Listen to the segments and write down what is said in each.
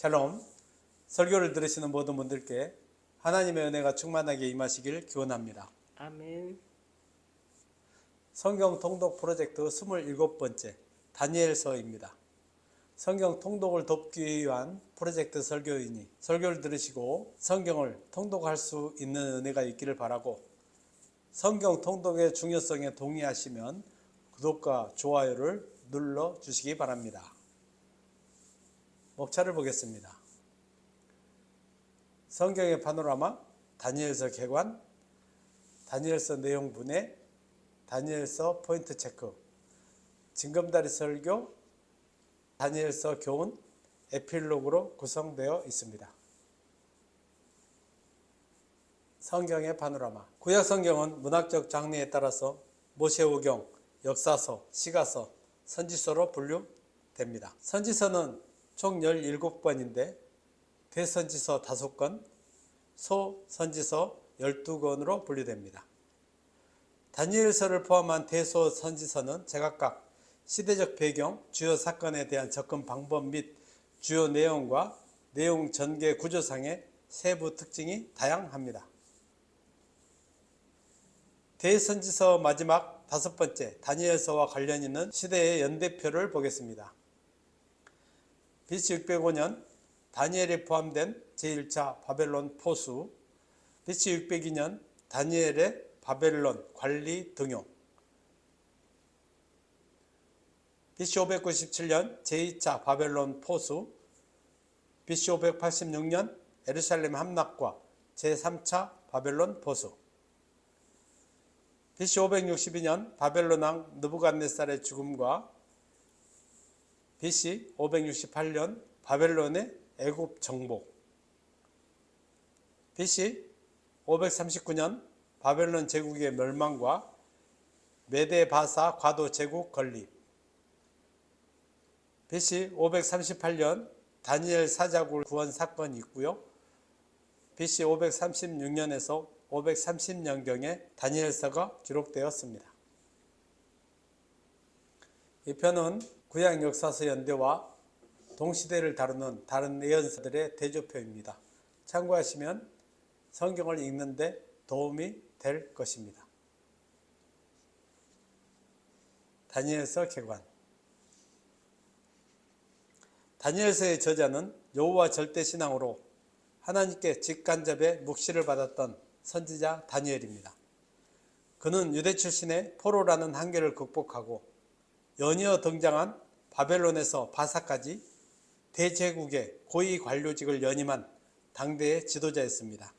샬롬. 설교를 들으시는 모든 분들께 하나님의 은혜가 충만하게 임하시길 기원합니다. 아멘. 성경 통독 프로젝트 27번째 다니엘서입니다. 성경 통독을 돕기 위한 프로젝트 설교이니 설교를 들으시고 성경을 통독할 수 있는 은혜가 있기를 바라고, 성경 통독의 중요성에 동의하시면 구독과 좋아요를 눌러주시기 바랍니다. 목차를 보겠습니다. 성경의 파노라마, 다니엘서 개관, 다니엘서 내용 분해, 다니엘서 포인트 체크, 징검다리 설교, 다니엘서 교훈, 에필로그로 구성되어 있습니다. 성경의 파노라마. 구약 성경은 문학적 장르에 따라서 모세오경, 역사서, 시가서, 선지서로 분류됩니다. 선지서는 총 17권인데 대선지서 5권, 소선지서 12권으로 분류됩니다. 다니엘서를 포함한 대소선지서는 제각각 시대적 배경, 주요 사건에 대한 접근 방법 및 주요 내용과 내용 전개 구조상의 세부 특징이 다양합니다. 대선지서 마지막 5번째 다니엘서와 관련 있는 시대의 연대표를 보겠습니다. BC 605년 다니엘이 포함된 제1차 바벨론 포수, BC 602년 다니엘의 바벨론 관리 등용, BC 597년 제2차 바벨론 포수, BC 586년 예루살렘 함락과 제3차 바벨론 포수, BC 562년 바벨론 왕 느부갓네살의 죽음과 BC 568년 바벨론의 애굽 정복, BC 539년 바벨론 제국의 멸망과 메데 바사 과도 제국 건립, BC 538년 다니엘 사자굴 구원 사건이 있고요. BC 536년에서 530년경에 다니엘서가 기록되었습니다. 이 편은 구약 역사서 연대와 동시대를 다루는 다른 예언서들의 대조표입니다. 참고하시면 성경을 읽는 데 도움이 될 것입니다. 다니엘서 개관. 다니엘서의 저자는 여호와 절대신앙으로 하나님께 직간접의 묵시를 받았던 선지자 다니엘입니다. 그는 유대 출신의 포로라는 한계를 극복하고 연이어 등장한 바벨론에서 바사까지 대제국의 고위 관료직을 연임한 당대의 지도자였습니다.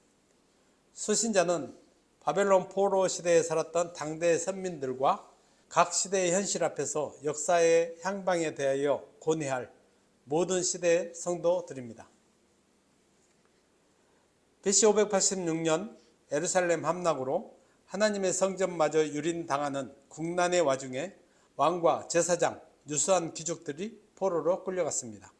수신자는 바벨론 포로 시대에 살았던 당대의 선민들과 각 시대의 현실 앞에서 역사의 향방에 대하여 고뇌할 모든 시대의 성도들입니다. BC 586년 예루살렘 함락으로 하나님의 성전마저 유린당하는 국난의 와중에 왕과 제사장, 유수한 귀족들이 포로로 끌려갔습니다.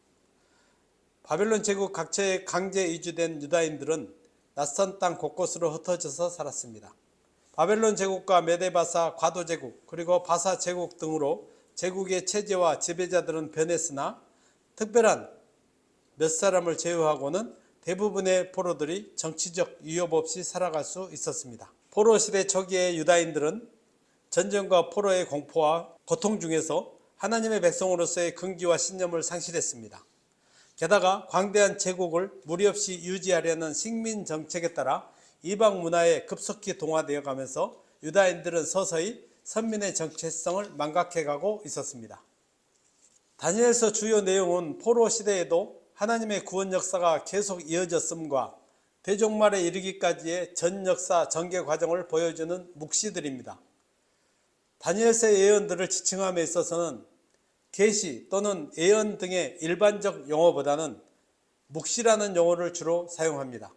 바벨론 제국 각처에 강제 이주된 유다인들은 낯선 땅 곳곳으로 흩어져서 살았습니다. 바벨론 제국과 메데바사 과도 제국, 그리고 바사 제국 등으로 제국의 체제와 지배자들은 변했으나 특별한 몇 사람을 제외하고는 대부분의 포로들이 정치적 위협 없이 살아갈 수 있었습니다. 포로 시대 초기의 유다인들은 전쟁과 포로의 공포와 고통 중에서 하나님의 백성으로서의 긍지와 신념을 상실했습니다. 게다가 광대한 제국을 무리 없이 유지하려는 식민 정책에 따라 이방 문화에 급속히 동화되어 가면서 유다인들은 서서히 선민의 정체성을 망각해가고 있었습니다. 다니엘서 주요 내용은 포로 시대에도 하나님의 구원 역사가 계속 이어졌음과 대종말에 이르기까지의 전 역사 전개 과정을 보여주는 묵시들입니다. 다니엘서의 예언들을 지칭함에 있어서는 계시 또는 예언 등의 일반적 용어보다는 묵시라는 용어를 주로 사용합니다.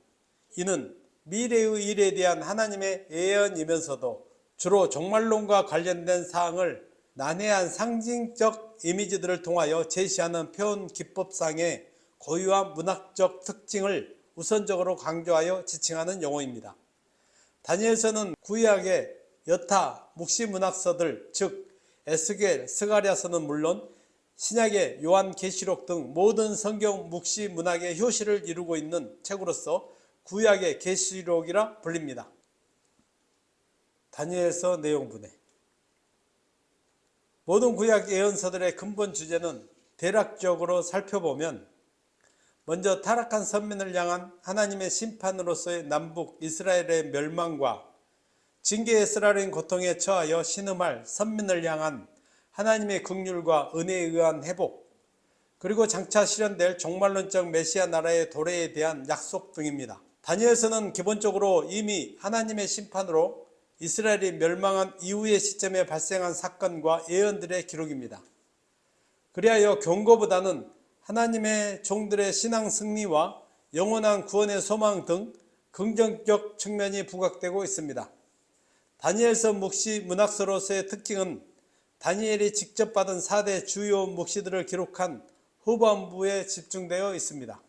이는 미래의 일에 대한 하나님의 예언이면서도 주로 종말론과 관련된 사항을 난해한 상징적 이미지들을 통하여 제시하는 표현 기법상의 고유한 문학적 특징을 우선적으로 강조하여 지칭하는 용어입니다. 다니엘서는 구약의 여타 묵시 문학서들, 즉 에스겔, 스가랴서는 물론 신약의 요한계시록 등 모든 성경 묵시 문학의 효시를 이루고 있는 책으로서 구약의 계시록이라 불립니다. 다니엘서 내용분해. 모든 구약 예언서들의 근본 주제는 대략적으로 살펴보면 먼저 타락한 선민을 향한 하나님의 심판으로서의 남북 이스라엘의 멸망과 징계의 쓰라린 고통에 처하여 신음할 선민을 향한 하나님의 긍휼과 은혜에 의한 회복, 그리고 장차 실현될 종말론적 메시아 나라의 도래에 대한 약속 등입니다. 다니엘서는 기본적으로 이미 하나님의 심판으로 이스라엘이 멸망한 이후의 시점에 발생한 사건과 예언들의 기록입니다. 그리하여 경고보다는 하나님의 종들의 신앙 승리와 영원한 구원의 소망 등 긍정적 측면이 부각되고 있습니다. 다니엘서 묵시 문학서로서의 특징은 다니엘이 직접 받은 4대 주요 묵시들을 기록한 후반부에 집중되어 있습니다.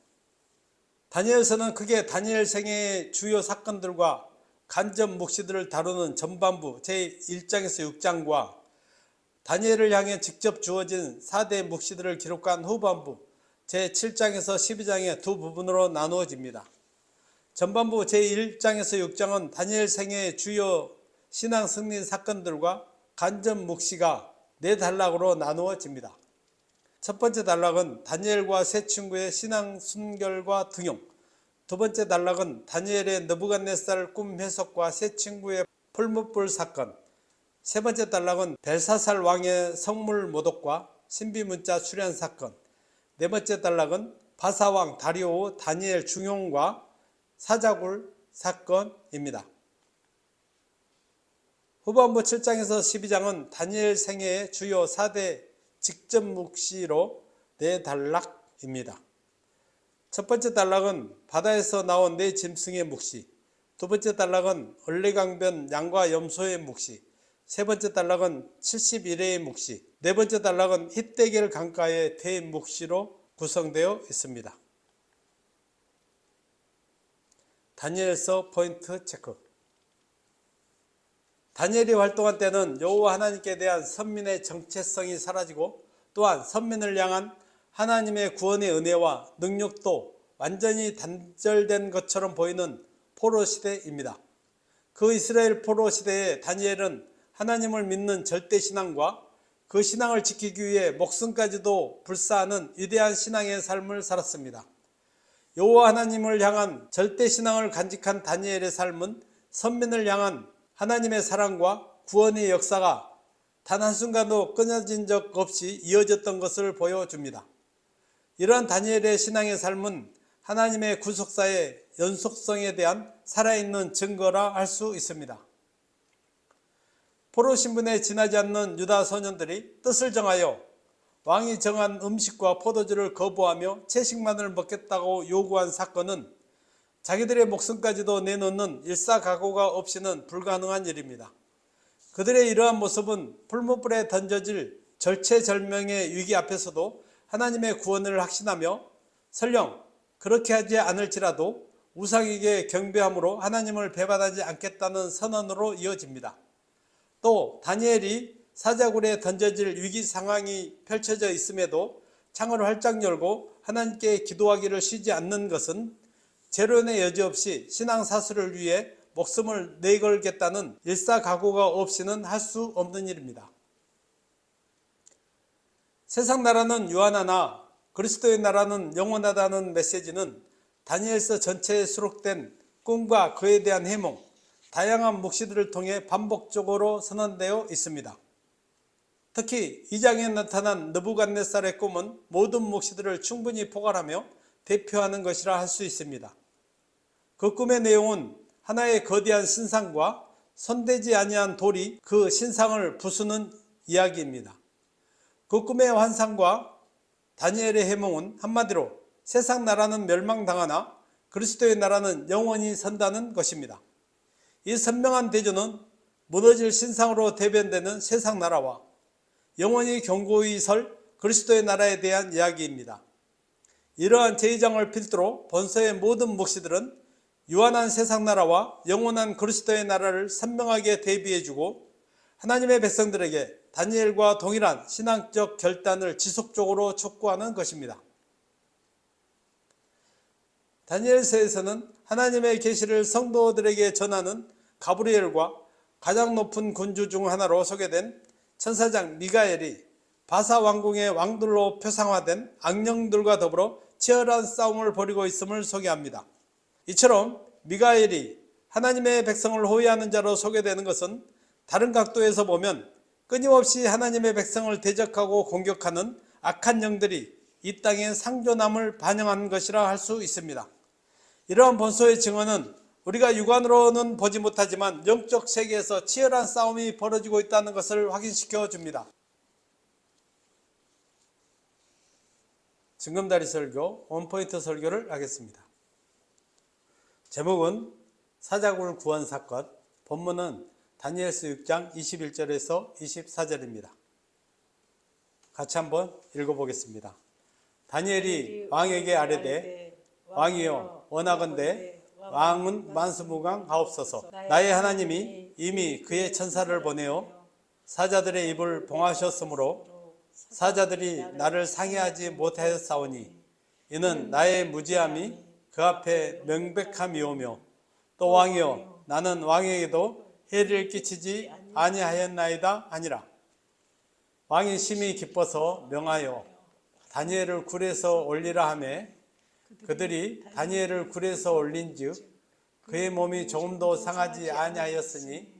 다니엘서는 크게 다니엘 생애의 주요 사건들과 간접 묵시들을 다루는 전반부 제1장에서 6장과 다니엘을 향해 직접 주어진 4대 묵시들을 기록한 후반부 제7장에서 12장의 두 부분으로 나누어집니다. 전반부 제1장에서 6장은 다니엘 생애의 주요 신앙 승리 사건들과 간접 묵시가 4단락으로 나누어집니다. 첫 번째 단락은 다니엘과 세 친구의 신앙 순결과 등용, 두 번째 단락은 다니엘의 느부갓네살 꿈 해석과 세 친구의 풀무불 사건, 세 번째 단락은 벨사살 왕의 성물 모독과 신비문자 출현 사건, 네 번째 단락은 바사왕 다리오 다니엘 중용과 사자굴 사건입니다. 후반부 7장에서 12장은 다니엘 생애의 주요 4대 직접 묵시로 4단락입니다. 첫 번째 단락은 바다에서 나온 4짐승의 묵시, 두 번째 단락은 얼레강변 양과 염소의 묵시, 세 번째 단락은 71회의 묵시, 네 번째 단락은 힛데겔 강가의 대묵시로 구성되어 있습니다. 다니엘서 포인트 체크. 다니엘이 활동한 때는 여호와 하나님께 대한 선민의 정체성이 사라지고 또한 선민을 향한 하나님의 구원의 은혜와 능력도 완전히 단절된 것처럼 보이는 포로 시대입니다. 그 이스라엘 포로 시대에 다니엘은 하나님을 믿는 절대신앙과 그 신앙을 지키기 위해 목숨까지도 불사하는 위대한 신앙의 삶을 살았습니다. 여호와 하나님을 향한 절대신앙을 간직한 다니엘의 삶은 선민을 향한 하나님의 사랑과 구원의 역사가 단 한순간도 끊어진 적 없이 이어졌던 것을 보여줍니다. 이러한 다니엘의 신앙의 삶은 하나님의 구속사의 연속성에 대한 살아있는 증거라 할 수 있습니다. 포로 신분에 지나지 않는 유다 소년들이 뜻을 정하여 왕이 정한 음식과 포도주를 거부하며 채식만을 먹겠다고 요구한 사건은 자기들의 목숨까지도 내놓는 일사각오가 없이는 불가능한 일입니다. 그들의 이러한 모습은 풀무불에 던져질 절체절명의 위기 앞에서도 하나님의 구원을 확신하며 설령 그렇게 하지 않을지라도 우상에게 경배함으로 하나님을 배반하지 않겠다는 선언으로 이어집니다. 또 다니엘이 사자굴에 던져질 위기 상황이 펼쳐져 있음에도 창을 활짝 열고 하나님께 기도하기를 쉬지 않는 것은 재론의 여지 없이 신앙 사수를 위해 목숨을 내걸겠다는 일사각오가 없이는 할 수 없는 일입니다. 세상 나라는 유한하나 그리스도의 나라는 영원하다는 메시지는 다니엘서 전체에 수록된 꿈과 그에 대한 해몽, 다양한 묵시들을 통해 반복적으로 선언되어 있습니다. 특히 2장에 나타난 느부갓네살의 꿈은 모든 묵시들을 충분히 포괄하며 대표하는 것이라 할 수 있습니다. 그 꿈의 내용은 하나의 거대한 신상과 손대지 아니한 돌이 그 신상을 부수는 이야기입니다. 그 꿈의 환상과 다니엘의 해몽은 한마디로 세상 나라는 멸망당하나 그리스도의 나라는 영원히 선다는 것입니다. 이 선명한 대조는 무너질 신상으로 대변되는 세상 나라와 영원히 견고히 설 그리스도의 나라에 대한 이야기입니다. 이러한 제2장을 필두로 본서의 모든 묵시들은 유한한 세상 나라와 영원한 그리스도의 나라를 선명하게 대비해주고 하나님의 백성들에게 다니엘과 동일한 신앙적 결단을 지속적으로 촉구하는 것입니다. 다니엘서에서는 하나님의 계시를 성도들에게 전하는 가브리엘과 가장 높은 군주 중 하나로 소개된 천사장 미가엘이 바사 왕궁의 왕들로 표상화된 악령들과 더불어 치열한 싸움을 벌이고 있음을 소개합니다. 이처럼 미가엘이 하나님의 백성을 호위하는 자로 소개되는 것은 다른 각도에서 보면 끊임없이 하나님의 백성을 대적하고 공격하는 악한 영들이 이 땅의 상존함을 반영한 것이라 할 수 있습니다. 이러한 본소의 증언은 우리가 육안으로는 보지 못하지만 영적 세계에서 치열한 싸움이 벌어지고 있다는 것을 확인시켜 줍니다. 징검다리 설교, 원포인트 설교를 하겠습니다. 제목은 사자굴 구원 사건, 본문은 다니엘서 6장 21절에서 24절입니다. 같이 한번 읽어보겠습니다. 다니엘이 왕에게 아뢰되 왕이여 원하건대 왕은 만수무강하옵소서. 나의 하나님이 이미 그의 천사를 보내어 사자들의 입을 봉하셨으므로 사자들이 나를 상해하지 못하였사오니 이는 나의 무지함이 그 앞에 명백함이오며 또 왕이여 나는 왕에게도 해를 끼치지 아니하였나이다 하니라. 왕이 심히 기뻐서 명하여 다니엘을 굴에서 올리라 하매 그들이 다니엘을 굴에서 올린즉 그의 몸이 조금도 상하지 아니하였으니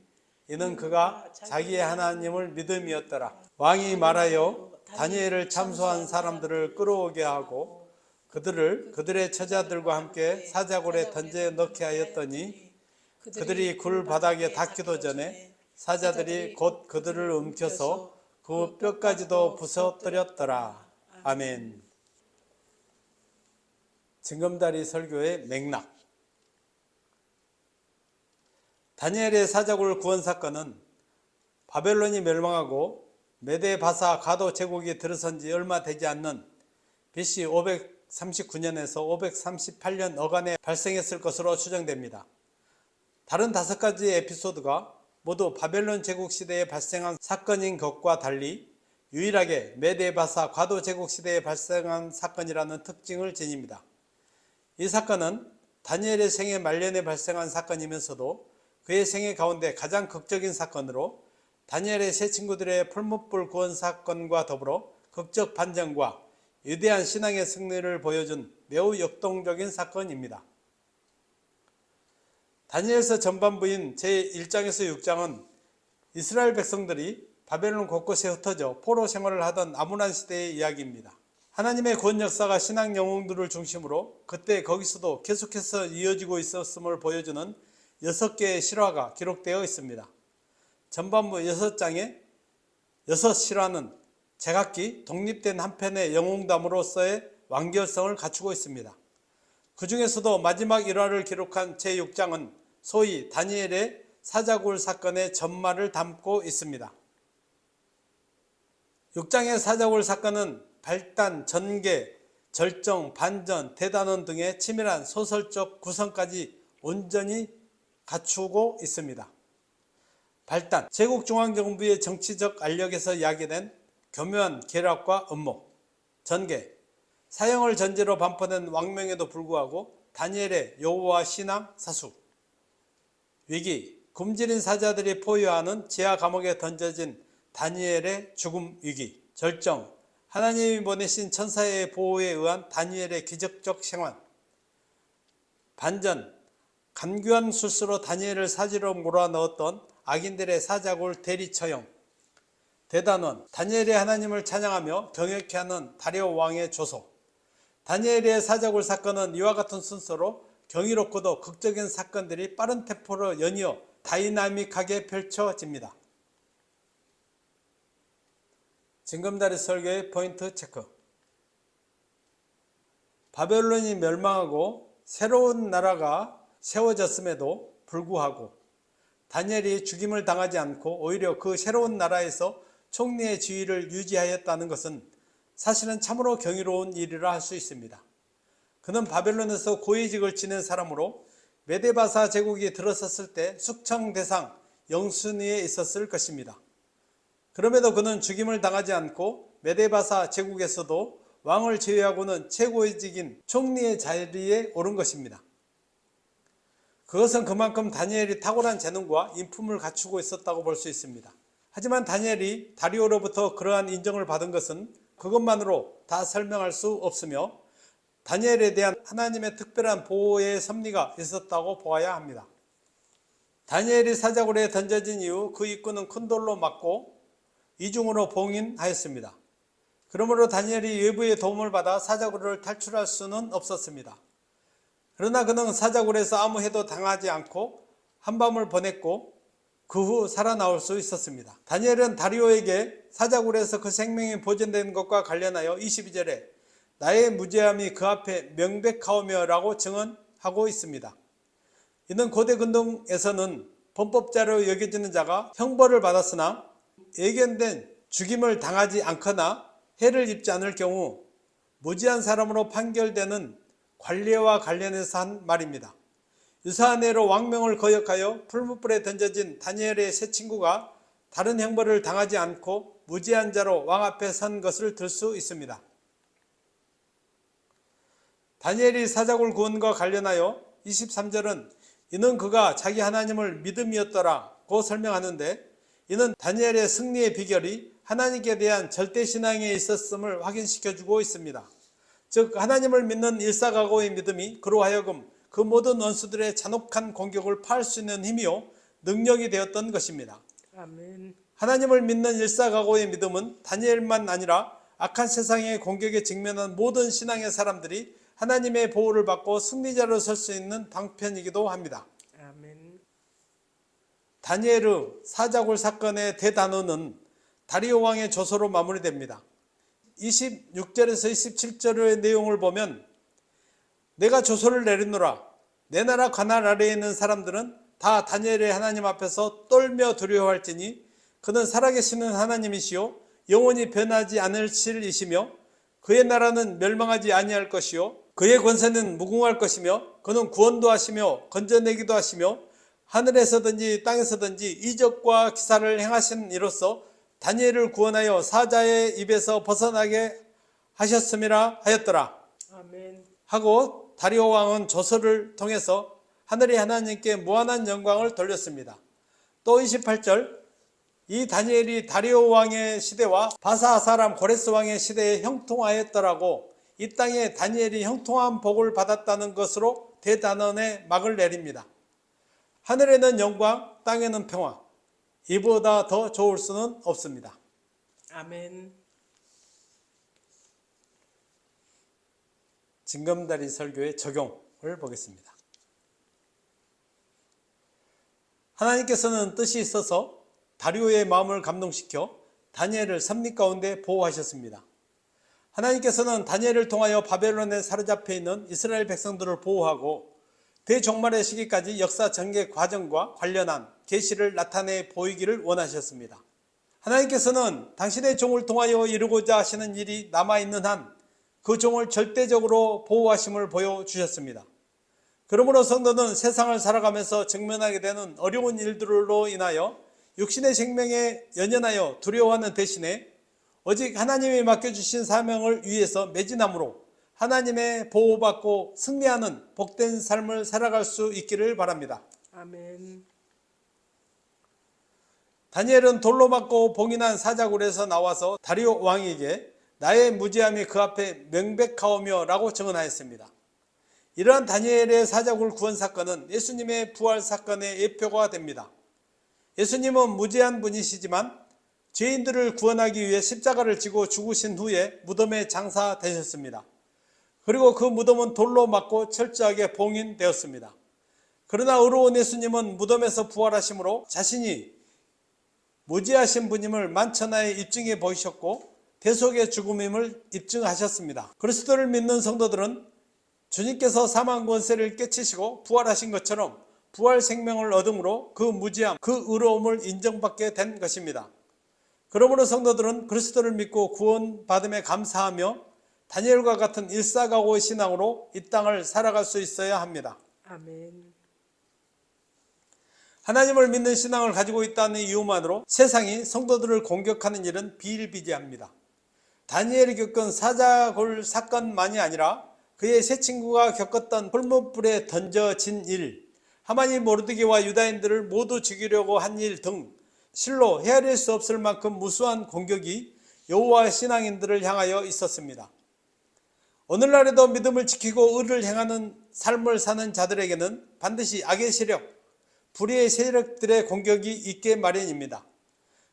이는 그가 자기의 하나님을 믿음이었더라. 왕이 말하여 다니엘을 참소한 사람들을 끌어오게 하고 그들을 그들의 처자들과 함께 사자굴에 던져 넣게 하였더니 그들이 굴 바닥에 닿기도 전에 사자들이 곧 그들을 움켜서 그 뼈까지도 부서뜨렸더라. 아멘. 징검다리 설교의 맥락. 다니엘의 사자굴 구원 사건은 바벨론이 멸망하고 메데 바사 가도 제국이 들어선 지 얼마 되지 않는 BC 539년에서 538년 어간에 발생했을 것으로 추정됩니다. 다른 5가지의 에피소드가 모두 바벨론 제국 시대에 발생한 사건인 것과 달리 유일하게 메데 바사 가도 제국 시대에 발생한 사건이라는 특징을 지닙니다. 이 사건은 다니엘의 생애 말년에 발생한 사건이면서도 그의 생애 가운데 가장 극적인 사건으로 다니엘의 세 친구들의 풀무불 구원 사건과 더불어 극적 반전과 위대한 신앙의 승리를 보여준 매우 역동적인 사건입니다. 다니엘서 전반부인 제1장에서 6장은 이스라엘 백성들이 바벨론 곳곳에 흩어져 포로 생활을 하던 암울한 시대의 이야기입니다. 하나님의 구원 역사가 신앙 영웅들을 중심으로 그때 거기서도 계속해서 이어지고 있었음을 보여주는 6개의 실화가 기록되어 있습니다. 전반부 6장의 6실화는 제각기 독립된 한 편의 영웅담으로서의 완결성을 갖추고 있습니다. 그 중에서도 마지막 1화를 기록한 제6장은 소위 다니엘의 사자굴 사건의 전말을 담고 있습니다. 6장의 사자굴 사건은 발단, 전개, 절정, 반전, 대단원 등의 치밀한 소설적 구성까지 온전히 갖추고 있습니다. 발단, 제국중앙정부의 정치적 알력에서 야기된 교묘한 계략과 음모. 전개, 사형을 전제로 반포된 왕명에도 불구하고 다니엘의 여호와 신앙 사수. 위기, 굶주린 사자들이 포효하는 지하 감옥에 던져진 다니엘의 죽음 위기. 절정, 하나님이 보내신 천사의 보호에 의한 다니엘의 기적적 생還. 반전, 간교한 술수로 다니엘을 사지로 몰아넣었던 악인들의 사자굴 대리 처형. 대단원, 다니엘의 하나님을 찬양하며 경외케 하는 다리오 왕의 조소. 다니엘의 사자굴 사건은 이와 같은 순서로 경이롭고도 극적인 사건들이 빠른 템포로 연이어 다이나믹하게 펼쳐집니다. 징검다리 설교의 포인트 체크. 바벨론이 멸망하고 새로운 나라가 세워졌음에도 불구하고 다니엘이 죽임을 당하지 않고 오히려 그 새로운 나라에서 총리의 지위를 유지하였다는 것은 사실은 참으로 경이로운 일이라 할 수 있습니다. 그는 바벨론에서 고위직을 지낸 사람으로 메데바사 제국이 들어섰을 때 숙청 대상 영순위에 있었을 것입니다. 그럼에도 그는 죽임을 당하지 않고 메데바사 제국에서도 왕을 제외하고는 최고의 직인 총리의 자리에 오른 것입니다. 그것은 그만큼 다니엘이 탁월한 재능과 인품을 갖추고 있었다고 볼 수 있습니다. 하지만 다니엘이 다리오로부터 그러한 인정을 받은 것은 그것만으로 다 설명할 수 없으며 다니엘에 대한 하나님의 특별한 보호의 섭리가 있었다고 보아야 합니다. 다니엘이 사자굴에 던져진 이후 그 입구는 큰 돌로 막고 이중으로 봉인하였습니다. 그러므로 다니엘이 외부의 도움을 받아 사자굴을 탈출할 수는 없었습니다. 그러나 그는 사자굴에서 아무 해도 당하지 않고 한밤을 보냈고 그 후 살아나올 수 있었습니다. 다니엘은 다리오에게 사자굴에서 그 생명이 보존된 것과 관련하여 22절에 나의 무죄함이 그 앞에 명백하오며 라고 증언하고 있습니다. 이는 고대 근동에서는 범법자로 여겨지는 자가 형벌을 받았으나 예견된 죽임을 당하지 않거나 해를 입지 않을 경우 무지한 사람으로 판결되는 관례와 관련해서 한 말입니다. 유사한 예로 왕명을 거역하여 풀무불에 던져진 다니엘의 세 친구가 다른 형벌을 당하지 않고 무지한 자로 왕 앞에 선 것을 들 수 있습니다. 다니엘이 사자굴 구원과 관련하여 23절은 이는 그가 자기 하나님을 믿음이었더라고 설명하는데 이는 다니엘의 승리의 비결이 하나님께 대한 절대신앙에 있었음을 확인시켜주고 있습니다. 즉 하나님을 믿는 일사각오의 믿음이 그로 하여금 그 모든 원수들의 잔혹한 공격을 파할 수 있는 힘이요 능력이 되었던 것입니다. 아멘. 하나님을 믿는 일사각오의 믿음은 다니엘만 아니라 악한 세상의 공격에 직면한 모든 신앙의 사람들이 하나님의 보호를 받고 승리자로 설 수 있는 방편이기도 합니다. 아멘. 다니엘의 사자굴 사건의 대단원은 다리오 왕의 조서로 마무리됩니다. 26절에서 27절의 내용을 보면 내가 조서를 내리노라. 내 나라 관할 아래에 있는 사람들은 다 다니엘의 하나님 앞에서 떨며 두려워할지니 그는 살아계시는 하나님이시요 영원히 변하지 않으실이시며 그의 나라는 멸망하지 아니할 것이요 그의 권세는 무궁할 것이며 그는 구원도 하시며 건져내기도 하시며 하늘에서든지 땅에서든지 이적과 기사를 행하신 이로써 다니엘을 구원하여 사자의 입에서 벗어나게 하셨음이라 하였더라. 아멘. 하고 다리오 왕은 조서를 통해서 하늘의 하나님께 무한한 영광을 돌렸습니다. 또 28절 이 다니엘이 다리오 왕의 시대와 바사 사람 고레스 왕의 시대에 형통하였더라고 이 땅에 다니엘이 형통한 복을 받았다는 것으로 대단원의 막을 내립니다. 하늘에는 영광, 땅에는 평화. 이보다 더 좋을 수는 없습니다. 아멘. 징검다리 설교의 적용을 보겠습니다. 하나님께서는 뜻이 있어서 다리오의 마음을 감동시켜 다니엘을 섭리 가운데 보호하셨습니다. 하나님께서는 다니엘을 통하여 바벨론에 사로잡혀 있는 이스라엘 백성들을 보호하고 대종말의 시기까지 역사 전개 과정과 관련한 계시를 나타내 보이기를 원하셨습니다. 하나님께서는 당신의 종을 통하여 이루고자 하시는 일이 남아있는 한 그 종을 절대적으로 보호하심을 보여주셨습니다. 그러므로 성도는 세상을 살아가면서 직면하게 되는 어려운 일들로 인하여 육신의 생명에 연연하여 두려워하는 대신에 오직 하나님이 맡겨주신 사명을 위해서 매진함으로 하나님의 보호받고 승리하는 복된 삶을 살아갈 수 있기를 바랍니다. 아멘. 다니엘은 돌로 맞고 봉인한 사자굴에서 나와서 다리오 왕에게 나의 무죄함이 그 앞에 명백하오며 라고 증언하였습니다. 이러한 다니엘의 사자굴 구원 사건은 예수님의 부활 사건의 예표가 됩니다. 예수님은 무죄한 분이시지만 죄인들을 구원하기 위해 십자가를 지고 죽으신 후에 무덤에 장사되셨습니다. 그리고 그 무덤은 돌로 막고 철저하게 봉인되었습니다. 그러나 의로운 예수님은 무덤에서 부활하심으로 자신이 무죄하신 분임을 만천하에 입증해 보이셨고 대속의 죽음임을 입증하셨습니다. 그리스도를 믿는 성도들은 주님께서 사망 권세를 깨치시고 부활하신 것처럼 부활 생명을 얻음으로 그 무죄함, 그 의로움을 인정받게 된 것입니다. 그러므로 성도들은 그리스도를 믿고 구원받음에 감사하며 다니엘과 같은 일사각오의 신앙으로 이 땅을 살아갈 수 있어야 합니다. 아멘. 하나님을 믿는 신앙을 가지고 있다는 이유만으로 세상이 성도들을 공격하는 일은 비일비재합니다. 다니엘이 겪은 사자골 사건만이 아니라 그의 세 친구가 겪었던 불못불에 던져진 일, 하만이 모르드게와 유다인들을 모두 죽이려고 한 일 등 실로 헤아릴 수 없을 만큼 무수한 공격이 여호와 신앙인들을 향하여 있었습니다. 오늘날에도 믿음을 지키고 의를 행하는 삶을 사는 자들에게는 반드시 악의 세력, 불의의 세력들의 공격이 있게 마련입니다.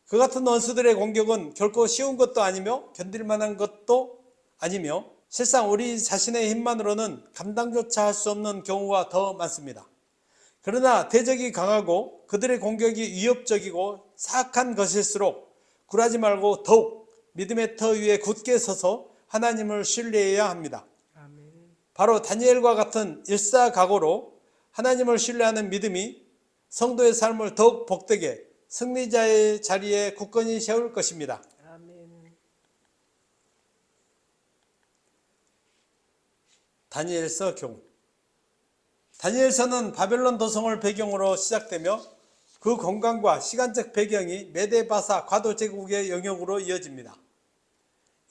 그 같은 원수들의 공격은 결코 쉬운 것도 아니며 견딜 만한 것도 아니며 실상 우리 자신의 힘만으로는 감당조차 할 수 없는 경우가 더 많습니다. 그러나 대적이 강하고 그들의 공격이 위협적이고 사악한 것일수록 굴하지 말고 더욱 믿음의 터 위에 굳게 서서 하나님을 신뢰해야 합니다. 아멘. 바로 다니엘과 같은 일사각오로 하나님을 신뢰하는 믿음이 성도의 삶을 더욱 복되게 승리자의 자리에 굳건히 세울 것입니다. 아멘. 다니엘서 교훈. 다니엘서는 바벨론 도성을 배경으로 시작되며 그 공간과 시간적 배경이 메데바사 과도 제국의 영역으로 이어집니다.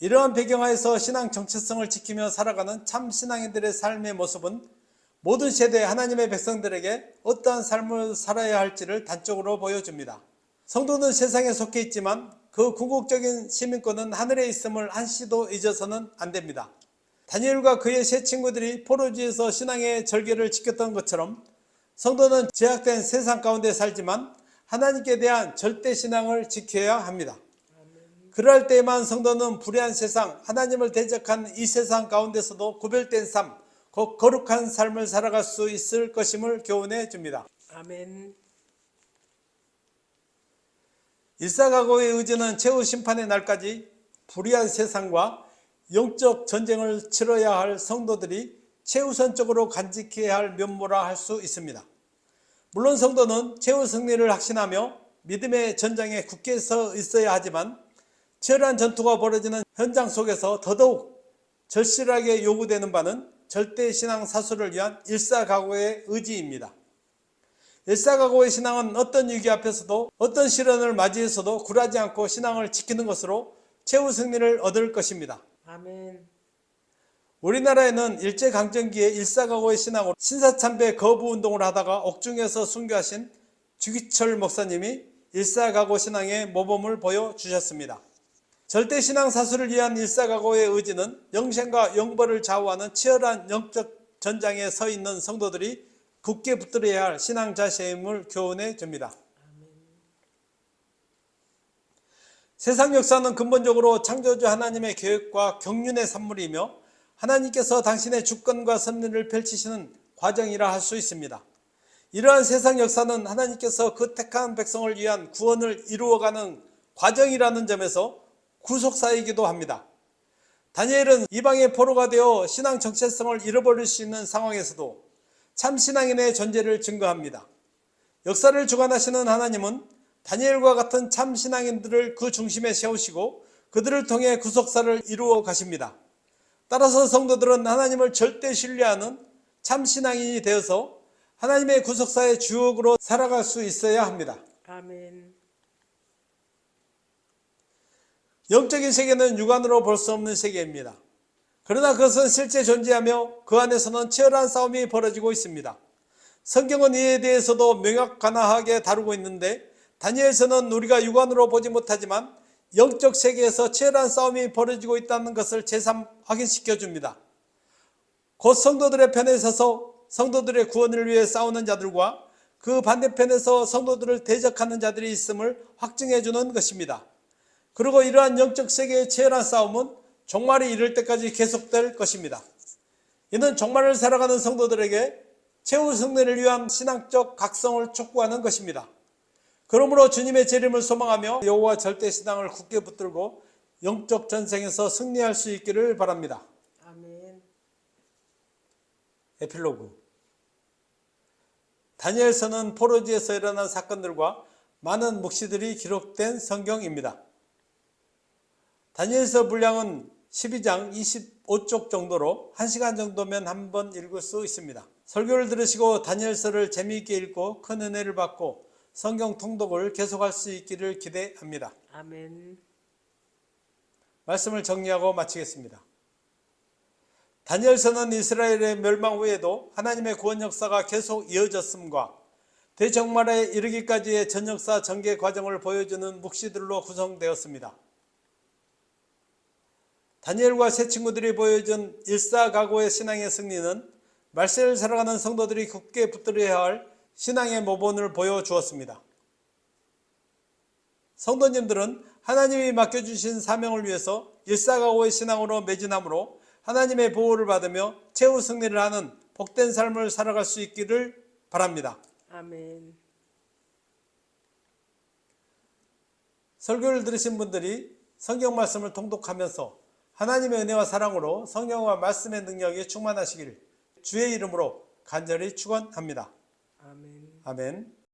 이러한 배경하에서 신앙 정체성을 지키며 살아가는 참 신앙인들의 삶의 모습은 모든 세대 하나님의 백성들에게 어떠한 삶을 살아야 할지를 단적으로 보여줍니다. 성도는 세상에 속해 있지만 그 궁극적인 시민권은 하늘에 있음을 한시도 잊어서는 안 됩니다. 다니엘과 그의 세 친구들이 포로지에서 신앙의 절개를 지켰던 것처럼 성도는 제약된 세상 가운데 살지만 하나님께 대한 절대 신앙을 지켜야 합니다. 그럴 때에만 성도는 불의한 세상, 하나님을 대적한 이 세상 가운데서도 구별된 삶, 곧 거룩한 삶을 살아갈 수 있을 것임을 교훈해 줍니다. 아멘. 일사각오의 의지는 최후 심판의 날까지 불의한 세상과 영적 전쟁을 치러야 할 성도들이 최우선적으로 간직해야 할 면모라 할 수 있습니다. 물론 성도는 최후 승리를 확신하며 믿음의 전장에 굳게 서 있어야 하지만 치열한 전투가 벌어지는 현장 속에서 더더욱 절실하게 요구되는 바는 절대 신앙 사수를 위한 일사각오의 의지입니다. 일사각오의 신앙은 어떤 위기 앞에서도 어떤 시련을 맞이해서도 굴하지 않고 신앙을 지키는 것으로 최후 승리를 얻을 것입니다. 아멘. 우리나라에는 일제강점기에 일사각오의 신앙으로 신사참배 거부운동을 하다가 옥중에서 순교하신 주기철 목사님이 일사각오 신앙의 모범을 보여주셨습니다. 절대신앙 사수를 위한 일사각오의 의지는 영생과 영벌을 좌우하는 치열한 영적 전장에 서 있는 성도들이 굳게 붙들어야 할 신앙 자세임을 교훈해 줍니다. 세상 역사는 근본적으로 창조주 하나님의 계획과 경륜의 산물이며 하나님께서 당신의 주권과 섭리를 펼치시는 과정이라 할 수 있습니다. 이러한 세상 역사는 하나님께서 그 택한 백성을 위한 구원을 이루어가는 과정이라는 점에서 구속사이기도 합니다. 다니엘은 이방의 포로가 되어 신앙 정체성을 잃어버릴 수 있는 상황에서도 참 신앙인의 존재를 증거합니다. 역사를 주관하시는 하나님은 다니엘과 같은 참 신앙인들을 그 중심에 세우시고 그들을 통해 구속사를 이루어 가십니다. 따라서 성도들은 하나님을 절대 신뢰하는 참 신앙인이 되어서 하나님의 구속사의 주역으로 살아갈 수 있어야 합니다. 아멘. 영적인 세계는 육안으로 볼 수 없는 세계입니다. 그러나 그것은 실제 존재하며 그 안에서는 치열한 싸움이 벌어지고 있습니다. 성경은 이에 대해서도 명확하게 다루고 있는데 다니엘서는 우리가 육안으로 보지 못하지만 영적 세계에서 치열한 싸움이 벌어지고 있다는 것을 재삼 확인시켜 줍니다. 곧 성도들의 편에 서서 성도들의 구원을 위해 싸우는 자들과 그 반대편에서 성도들을 대적하는 자들이 있음을 확증해 주는 것입니다. 그리고 이러한 영적 세계의 치열한 싸움은 종말이 이를 때까지 계속될 것입니다. 이는 종말을 살아가는 성도들에게 최후 승리를 위한 신앙적 각성을 촉구하는 것입니다. 그러므로 주님의 재림을 소망하며 여호와 절대 신앙을 굳게 붙들고 영적 전쟁에서 승리할 수 있기를 바랍니다. 아멘. 에필로그. 다니엘서는 포로지에서 일어난 사건들과 많은 묵시들이 기록된 성경입니다. 다니엘서 분량은 12장 25쪽 정도로 1시간 정도면 한 번 읽을 수 있습니다. 설교를 들으시고 다니엘서를 재미있게 읽고 큰 은혜를 받고 성경 통독을 계속할 수 있기를 기대합니다. 아멘. 말씀을 정리하고 마치겠습니다. 다니엘서는 이스라엘의 멸망 후에도 하나님의 구원 역사가 계속 이어졌음과 대종말에 이르기까지의 전역사 전개 과정을 보여주는 묵시들로 구성되었습니다. 다니엘과 새 친구들이 보여준 일사각오의 신앙의 승리는 말세를 살아가는 성도들이 굳게 붙들어야 할 신앙의 모본을 보여주었습니다. 성도님들은 하나님이 맡겨주신 사명을 위해서 일사각오의 신앙으로 매진함으로 하나님의 보호를 받으며 최후 승리를 하는 복된 삶을 살아갈 수 있기를 바랍니다. 아멘. 설교를 들으신 분들이 성경 말씀을 통독하면서 하나님의 은혜와 사랑으로 성령과 말씀의 능력이 충만하시길 주의 이름으로 간절히 축원합니다. 아멘. 아멘.